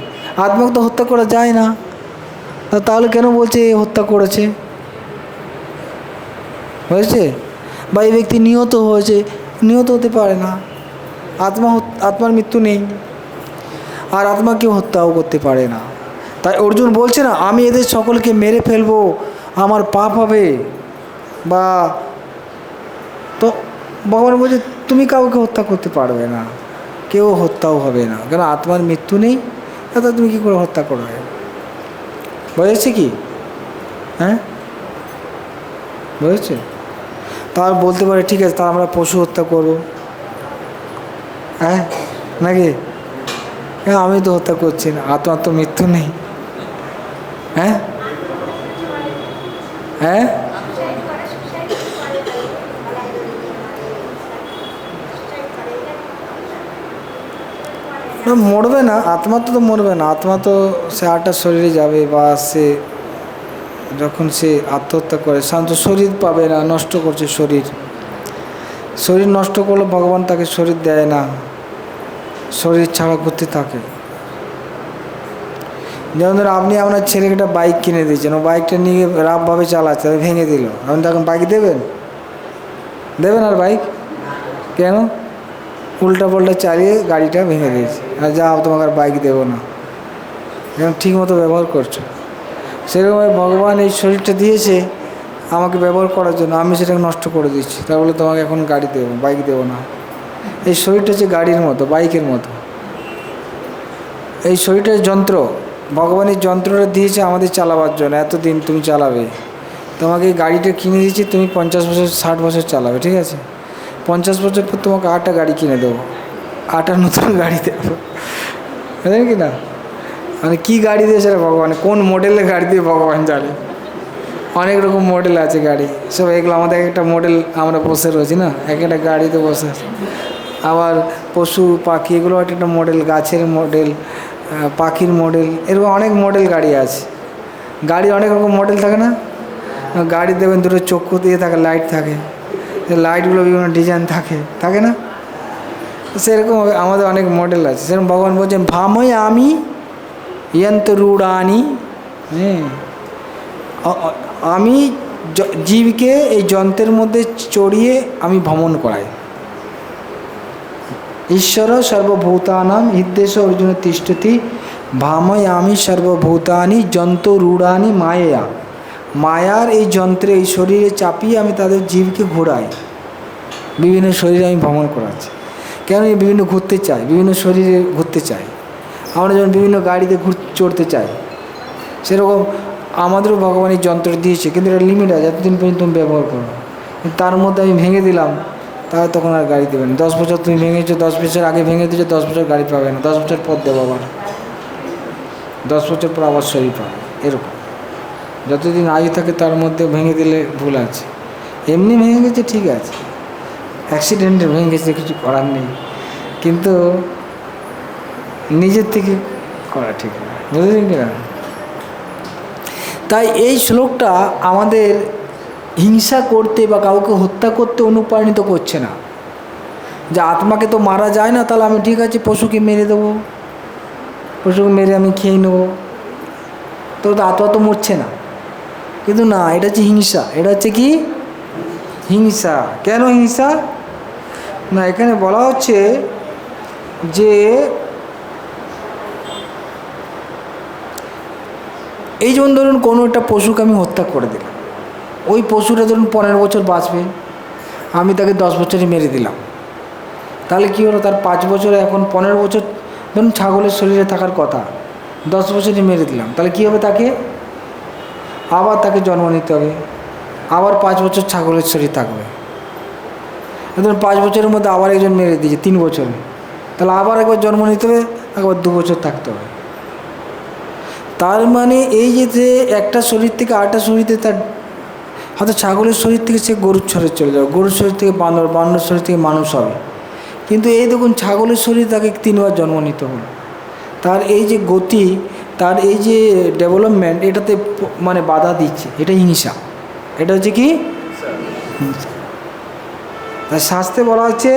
আত্মাকে তো হত্যা করা যায় না, তাহলে কেন বলছে এ হত্যা করেছে? হয়েছে? বা এই ব্যক্তি নিহত হয়েছে, নিহত হতে পারে না। আত্মার মৃত্যু নেই, আর আত্মা কেউ হত্যাও করতে পারে না। তাই অর্জুন বলছে না আমি এদের সকলকে মেরে ফেলবো, আমার পাপ হবে। বা তো ভগবান বলছে তুমি কাউকে হত্যা করতে পারবে না, কেউ হত্যাও হবে না, কেন আত্মার মৃত্যু নেই। তা তুমি কী করে হত্যা করবে? বুঝেছে কি? হ্যাঁ, বুঝেছে? তার বলতে পারে ঠিক আছে, তা আমরা পশু হত্যা করবো। হ্যাঁ নাকি? হ্যাঁ, আমি তো হত্যা করছি না, আত্মার তো মৃত্যু নেই। হ্যাঁ হ্যাঁ, মরবে না, আত্মা তো মরবে না। আত্মা তো সে আটটা শরীরে যাবে, বা সে যখন সে আত্মহত্যা করে শান্ত শরীর পাবে না, নষ্ট করছে শরীর। শরীর নষ্ট করলে ভগবান তাকে শরীর দেয় না, শরীর ছাড়া করতে থাকে। যেমন ধরুন আপনি আপনার ছেলেকে একটা বাইক কিনে দিয়েছেন, ও বাইকটা নিয়ে রাফভাবে চালাচ্ছে, ভেঙে দিল, আপনি তখন বাইক দেবেন? দেবেন আর বাইক? কেন? উল্টা পাল্টা চালিয়ে গাড়িটা ভেঙে দিয়েছে, আর যাও তোমাকে আর বাইক দেবো না, যেমন ঠিক মতো ব্যবহার করছো। সেরকমভাবে ভগবান এই শরীরটা দিয়েছে আমাকে ব্যবহার করার জন্য, আমি সেটাকে নষ্ট করে দিচ্ছি, তা বলে তোমাকে এখন গাড়ি দেবো, বাইক দেবো না। এই শরীরটা হচ্ছে গাড়ির মতো, বাইকের মতো। এই শরীরটার যন্ত্র, ভগবানের যন্ত্রটা দিয়েছে আমাদের চালাবার জন্য, এতদিন তুমি চালাবে। তোমাকে এই গাড়িটা কিনে দিয়েছি, তুমি 50 বছর 60 বছর চালাবে, ঠিক আছে? 50 বছর পর তোমাকে 8টা গাড়ি কিনে দেবো, 8টা নতুন গাড়ি দেবো, বুঝলেন কি না? মানে কী গাড়ি দিয়েছে ভগবান, কোন মডেলের গাড়ি দিয়ে ভগবান জানে। অনেক রকম মডেল আছে গাড়ি, সব এগুলো আমাদের একটা মডেল, আমরা বসে রয়েছি না, এক একটা গাড়িতে বসে আছে। আবার পশু পাখি এগুলো একটা মডেল, গাছের মডেল, পাখির মডেল, এরকম অনেক মডেল গাড়ি আছে। গাড়ি অনেক রকম মডেল থাকে না? গাড়ি দেবেন দুটো চক্ষু দিয়ে থাকে, লাইট থাকে, লাইটগুলো বিভিন্ন ডিজাইন থাকে, থাকে না? সেরকম আমাদের অনেক মডেল আছে। সেরকম ভগবান বলছেন ভাময় আমি যন্ত্রূঢ়ানি, হ্যাঁ, আমি জীবকে এই যন্ত্রের মধ্যে চড়িয়ে আমি ভ্রমণ করাই। ঈশ্বর সর্বভূতানাম হৃদ্দেশ অর্জুন তিষ্ঠতি ভাময় আমি সর্বভূতানি যন্ত্রূঢ়ানি মায়া। মায়ার এই যন্ত্রে, এই শরীরে চাপিয়ে আমি তাদের জীবকে ঘোরাই, বিভিন্ন শরীরে আমি ভ্রমণ করাচ্ছি। কেন? বিভিন্ন ঘুরতে চাই, বিভিন্ন শরীরে ঘুরতে চাই। আমরা যেমন বিভিন্ন গাড়িতে চড়তে চাই, সেরকম আমাদেরও ভগবান এই যন্ত্র দিয়েছে, কিন্তু এটা লিমিট আছে, এতদিন পর্যন্ত তুমি ব্যবহার করো। তার মধ্যে আমি ভেঙে দিলাম, তাহলে তখন আর গাড়ি দেবেন। 10 বছর তুমি ভেঙেছো, 10 বছর আগে ভেঙে দিয়েছো, 10 বছর গাড়ি পাবে না, 10 বছর পর দেবো আবার, 10 বছর পর আবার শরীর পাবে। এরকম যতদিন আয়ু থাকে তার মধ্যে ভেঙে দিলে ভুল আছে। এমনি ভেঙে গেছে ঠিক আছে, অ্যাক্সিডেন্টে ভেঙে গেছে, কিছু করার নেই, কিন্তু নিজের থেকে করা ঠিক না, বুঝলেন কি না? তাই এই শ্লোকটা আমাদের হিংসা করতে বা কাউকে হত্যা করতে অনুপ্রাণিত করছে না। যে আত্মাকে তো মারা যায় না, তাহলে আমি ঠিক আছে পশুকে মেরে দেবো, পশুকে মেরে আমি খেয়ে নেবো, তো আত্মা তো মরছে না। কিন্তু না, এটা হচ্ছে হিংসা। এটা হচ্ছে কি? হিংসা। কেন হিংসা? না, এখানে বলা হচ্ছে যে এই যেমন ধরুন কোনো একটা পশুকে আমি হত্যা করে দিলাম, ওই পশুটা ধরুন 15 বছর বাঁচবে, আমি তাকে 10 বছরই মেরে দিলাম, তাহলে কী হলো? তার 5 বছরে এখন 15 বছর ধরুন ছাগলের শরীরে থাকার কথা, 10 বছরই মেরে দিলাম, তাহলে কী হবে? তাকে আবার তাকে জন্ম নিতে হবে, আবার 5 বছর ছাগলের শরীর থাকবে। ধরুন 5 বছরের মধ্যে আবার একজন মেরে দিয়েছে 3 বছরে, তাহলে আবার একবার জন্ম নিতে হবে, একবার 2 বছর থাকতে হবে। তার মানে এই যে একটা শরীর থেকে আরেকটা শরীরে, তার হয়তো ছাগলের শরীর থেকে সে গরুর শরীর চলে যাবে, গরুর শরীর থেকে বানর, বানর শরীর থেকে মানুষ হবে। কিন্তু এই দেখুন ছাগলের শরীর তাকে 3 বার জন্ম নিতে হলো। তার এই যে গতি, তার এই যে ডেভেলপমেন্ট, এটাতে মানে বাধা দিচ্ছে, এটা হিংসা। এটা হচ্ছে কি হিংসা। তাই শাস্ত্রে বলা হচ্ছে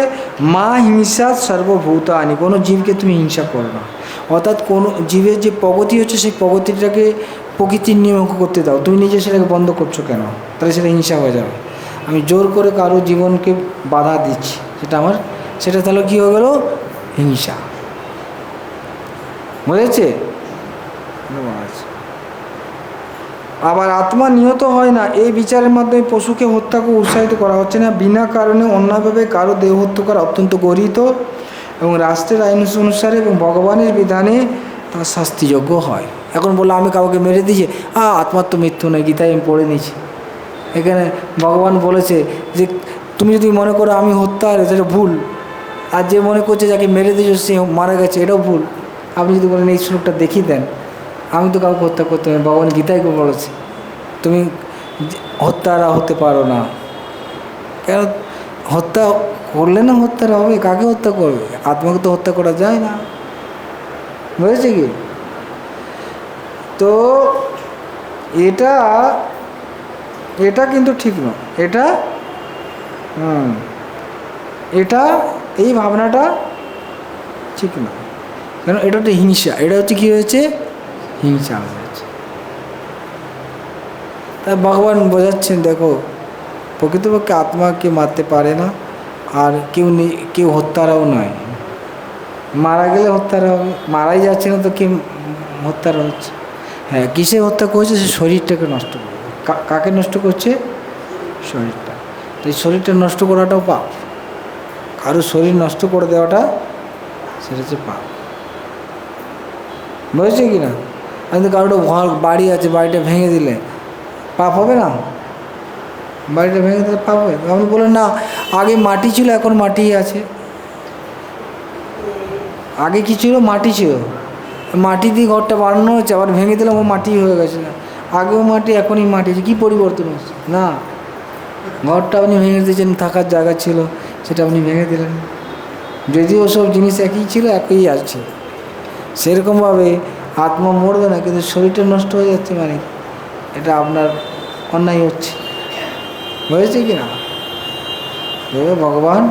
মা হিংসা সর্বভূতানি, কোনো জীবকে তুমি হিংসা করো না। অর্থাৎ কোনো জীবের যে প্রগতি হচ্ছে সেই প্রগতিটাকে প্রকৃতির নিয়ম করতে দাও, তুমি নিজে সেটাকে বন্ধ করছো কেন? তাহলে সেটা হিংসা হয়ে যাবে। আমি জোর করে কারো জীবনকে বাধা দিচ্ছি, সেটা তাহলে কী হয়ে গেল? হিংসা। বুঝেছে? আবার আত্মা নিহত হয় না, এই বিচারের মাধ্যমে পশুকে হত্যাকে উৎসাহিত করা হচ্ছে না। বিনা কারণে অন্যায়ভাবে কারো দেহ হত্যা করা অত্যন্ত গর্হিত এবং রাষ্ট্রের আইন অনুসারে এবং ভগবানের বিধানে তা শাস্তিযোগ্য হয়। এখন বললো আমি কাউকে মেরে দিয়েছি, আত্মার তো মৃত্যু নেই, গীতায় আমি পড়ে নিয়েছি। এখানে ভগবান বলেছে যে তুমি যদি মনে করো আমি হত্যা, সেটা ভুল। আর যে মনে করছে যাকে মেরে দিয়েছে সে মারা গেছে, এটাও ভুল। আপনি যদি বলেন এই শ্লোকটা দেখিয়ে দেন, আমি তো কাউকে হত্যা করতে পারি, ভগবান গীতায় বলেছে তুমি হত্যারা হতে পারো না। কেন? হত্যা করলে না হত্যারা হবে? কাকে হত্যা করবে? আত্মাকে তো হত্যা করা যায় না। বুঝেছে কি? তো এটা কিন্তু ঠিক নয়। এটা এই ভাবনাটা ঠিক না। কেন? এটা হচ্ছে হিংসা। এটা হচ্ছে কী হয়েছে? হিংসা হয়েছে। তাই ভগবান বোঝাচ্ছেন, দেখো প্রকৃতপক্ষে আত্মাকে মারতে পারে না, আর কেউ হত্যারাও নয়। মারা গেলে হত্যারা হবে, মারাই যাচ্ছে না তো কে হত্যারা হচ্ছে? হ্যাঁ, কিসে হত্যা করছে? সে শরীরটাকে নষ্ট করবে। কাকে নষ্ট করছে? শরীরটা। তো এই শরীরটা নষ্ট করাটাও পাপ। কারো শরীর নষ্ট করে দেওয়াটা সেটা হচ্ছে পাপ। বুঝেছে কি না? কিন্তু কারোটা ঘর বাড়ি আছে, বাড়িটা ভেঙে দিলে পাপ হবে না? বাড়িটা ভেঙে দিলে পাপ হবে? আপনি বলেন না আগে মাটি ছিল, এখন মাটি আছে। আগে কি ছিল? মাটি ছিল, মাটি দিয়ে ঘরটা বানানো হচ্ছে, আবার ভেঙে দিলাম, ও মাটি হয়ে গেছে। না, আগেও মাটি, এখনই মাটি আছে, কী পরিবর্তন হচ্ছে? না, ঘরটা আপনি ভেঙে দিয়েছেন, থাকার জায়গা ছিল সেটা আপনি ভেঙে দিলেন। যদিও সব জিনিস একই ছিল, একই আছে। সেরকমভাবে আত্মা মরবে না, কিন্তু শরীরটা নষ্ট হয়ে যাচ্ছে, মানে এটা আপনার অন্যায় হচ্ছে। বুঝেছে কি না? ভগবান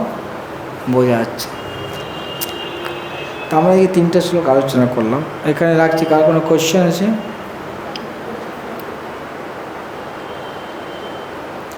বোঝাচ্ছে। তা আমরা এই 3টে শ্লোক আলোচনা করলাম, এখানে রাখছি। কার কোনো কোয়েশ্চেন আছে?